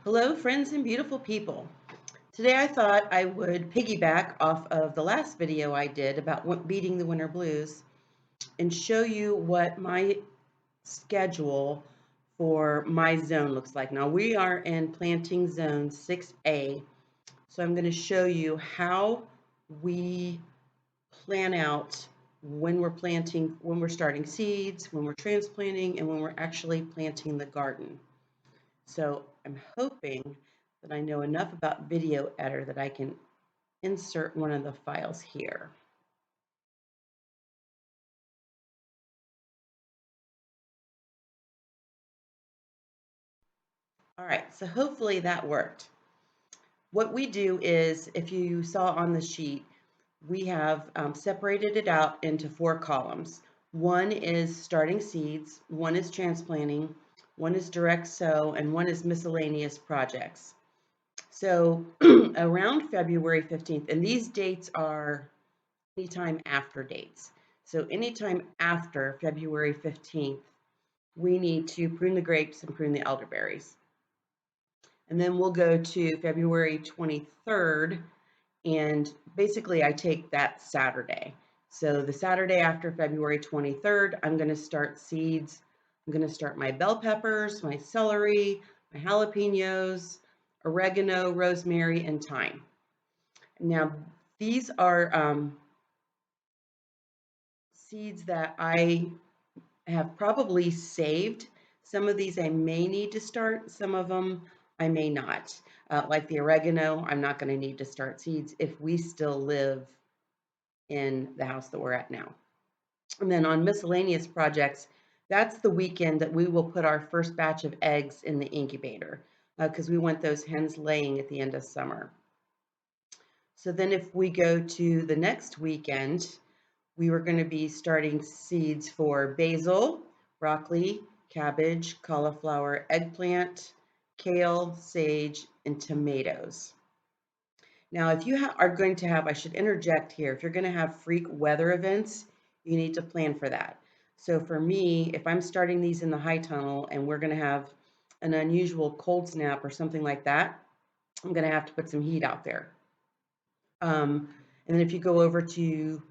Hello, friends and beautiful people. Today I thought I would piggyback off of the last video I did about beating the winter blues and show you what my schedule for my zone looks like. Now we are in planting zone 6A, so I'm going to show you how we plan out when we're planting, when we're starting seeds, when we're transplanting, and when we're actually planting the garden. So I'm hoping that I know enough about video editor that I can insert one of the files here. All right, so hopefully that worked. What we do is, if you saw on the sheet, we have separated it out into 4 columns. One is starting seeds, one is transplanting, one is direct sow, and one is miscellaneous projects. So around February 15th, and these dates are anytime after dates. So anytime after February 15th, we need to prune the grapes and prune the elderberries. And then we'll go to February 23rd, and basically I take that Saturday. So the Saturday after February 23rd, I'm going to start seeds. I'm going to start my bell peppers, my celery, my jalapenos, oregano, rosemary, and thyme. Now, these are seeds that I have probably saved. Some of these I may need to start, some of them I may not. Like the oregano, I'm not going to need to start seeds if we still live in the house that we're at now. And then on miscellaneous projects, that's the weekend that we will put our first batch of eggs in the incubator because we want those hens laying at the end of summer. So then if we go to the next weekend, we were going to be starting seeds for basil, broccoli, cabbage, cauliflower, eggplant, kale, sage, and tomatoes. Now, if you are going to have, I should interject here, if you're going to have freak weather events, you need to plan for that. So for me, if I'm starting these in the high tunnel and we're going to have an unusual cold snap or something like that, I'm going to have to put some heat out there. And then if you go over to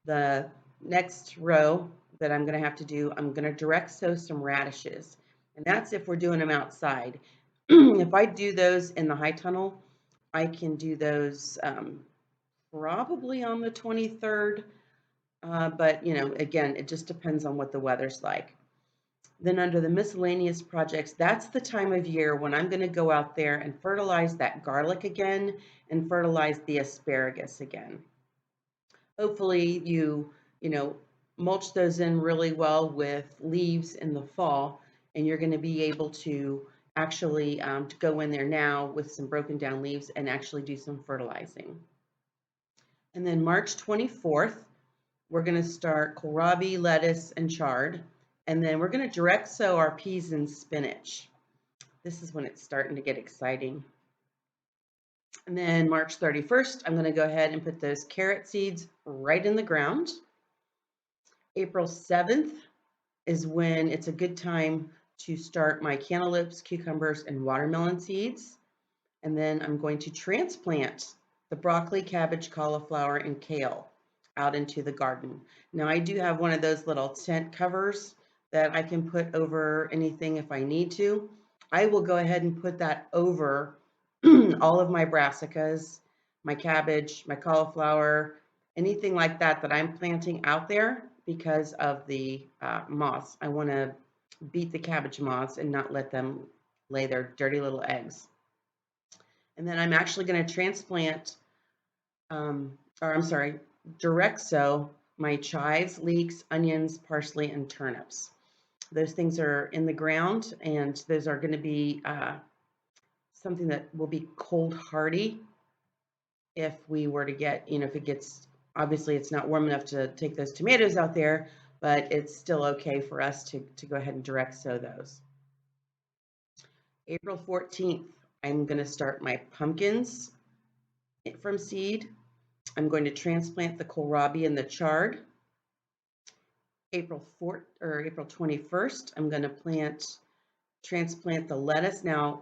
the next row that I'm going to have to do, I'm going to direct sow some radishes. And that's if we're doing them outside. If I do those in the high tunnel, I can do those probably on the 23rd. But, again, it just depends on what the weather's like. Then under the miscellaneous projects, that's the time of year when I'm going to go out there and fertilize that garlic again and fertilize the asparagus again. Hopefully you mulch those in really well with leaves in the fall, and you're going to be able to actually to go in there now with some broken down leaves and actually do some fertilizing. And then March 24th, we're going to start kohlrabi, lettuce, and chard. And then we're going to direct sow our peas and spinach. This is when it's starting to get exciting. And then March 31st, I'm going to go ahead and put those carrot seeds right in the ground. April 7th is when it's a good time to start my cantaloupes, cucumbers, and watermelon seeds. And then I'm going to transplant the broccoli, cabbage, cauliflower, and kale out into the garden. Now I do have one of those little tent covers that I can put over anything if I need to. I will go ahead and put that over all of my brassicas, my cabbage, my cauliflower, anything like that that I'm planting out there because of the moths. I want to beat the cabbage moths and not let them lay their dirty little eggs. And then I'm actually going to transplant, direct sow my chives, leeks, onions, parsley, and turnips. Those things are in the ground, and those are going to be something that will be cold hardy if we were to get, if it gets, obviously it's not warm enough to take those tomatoes out there, but it's still okay for us to go ahead and direct sow those. April 14th, I'm going to start my pumpkins from seed. I'm going to transplant the kohlrabi and the chard. April 21st, I'm going to transplant the lettuce. Now,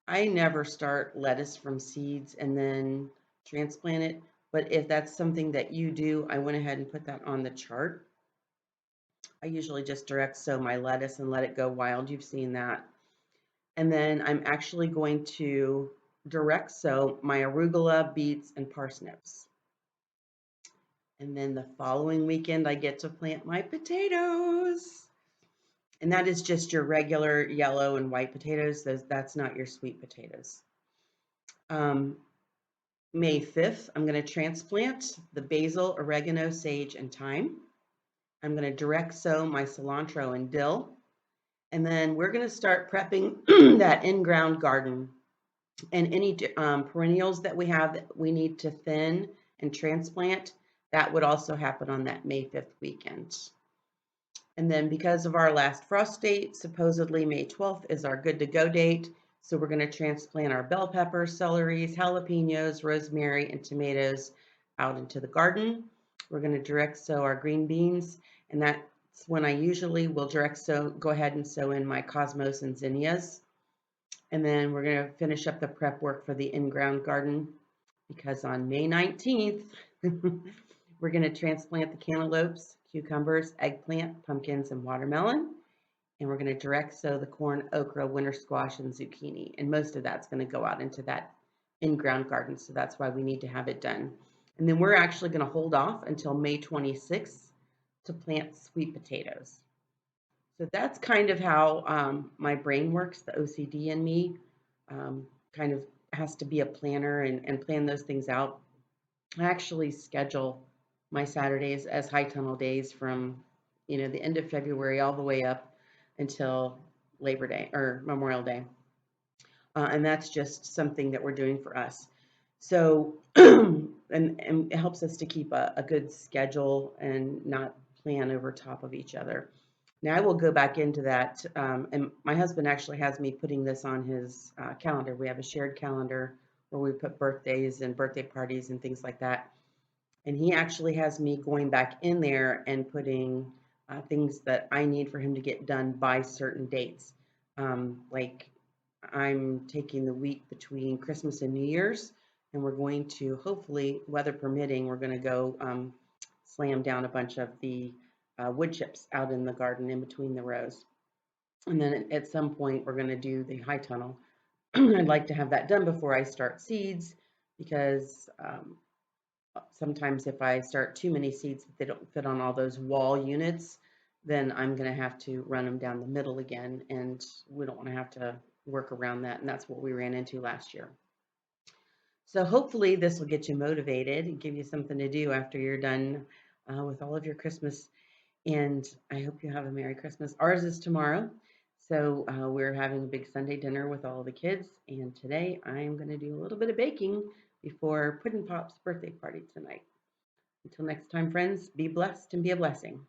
I never start lettuce from seeds and then transplant it. But if that's something that you do, I went ahead and put that on the chart. I usually just direct sow my lettuce and let it go wild. You've seen that. And then I'm actually going to direct sow my arugula, beets, and parsnips. And then the following weekend, I get to plant my potatoes. And that is just your regular yellow and white potatoes. That's not your sweet potatoes. Um, May 5th, I'm going to transplant the basil, oregano, sage, and thyme. I'm going to direct sow my cilantro and dill. And then we're going to start prepping that in-ground garden. And any perennials that we have that we need to thin and transplant, that would also happen on that May 5th weekend. And then because of our last frost date, supposedly May 12th is our good to go date. So we're going to transplant our bell peppers, celeries, jalapenos, rosemary, and tomatoes out into the garden. We're going to direct sow our green beans, and that's when I usually will direct sow, go ahead and sow in my cosmos and zinnias. And then we're going to finish up the prep work for the in-ground garden because on May 19th, we're going to transplant the cantaloupes, cucumbers, eggplant, pumpkins, and watermelon. And we're going to direct sow the corn, okra, winter squash, and zucchini. And most of that's going to go out into that in-ground garden. So that's why we need to have it done. And then we're actually going to hold off until May 26th to plant sweet potatoes. So that's kind of how my brain works. The OCD in me kind of has to be a planner and plan those things out. I actually schedule my Saturdays as high tunnel days from, the end of February all the way up until Labor Day or Memorial Day. And that's just something that we're doing for us. So, and it helps us to keep a good schedule and not plan over top of each other. Now I will go back into that, and my husband actually has me putting this on his calendar. We have a shared calendar where we put birthdays and birthday parties and things like that. And he actually has me going back in there and putting things that I need for him to get done by certain dates. Like I'm taking the week between Christmas and New Year's, and we're going to, hopefully, weather permitting, we're going to go slam down a bunch of the wood chips out in the garden in between the rows. And then at some point, we're going to do the high tunnel. I'd like to have that done before I start seeds because sometimes if I start too many seeds that they don't fit on all those wall units, then I'm going to have to run them down the middle again, and we don't want to have to work around that, and that's what we ran into last year. So hopefully this will get you motivated and give you something to do after you're done with all of your Christmas, and I hope you have a Merry Christmas. Ours is tomorrow, so we're having a big Sunday dinner with all the kids, and today I'm going to do a little bit of baking before Puddin' Pop's birthday party tonight. Until next time, friends, be blessed and be a blessing.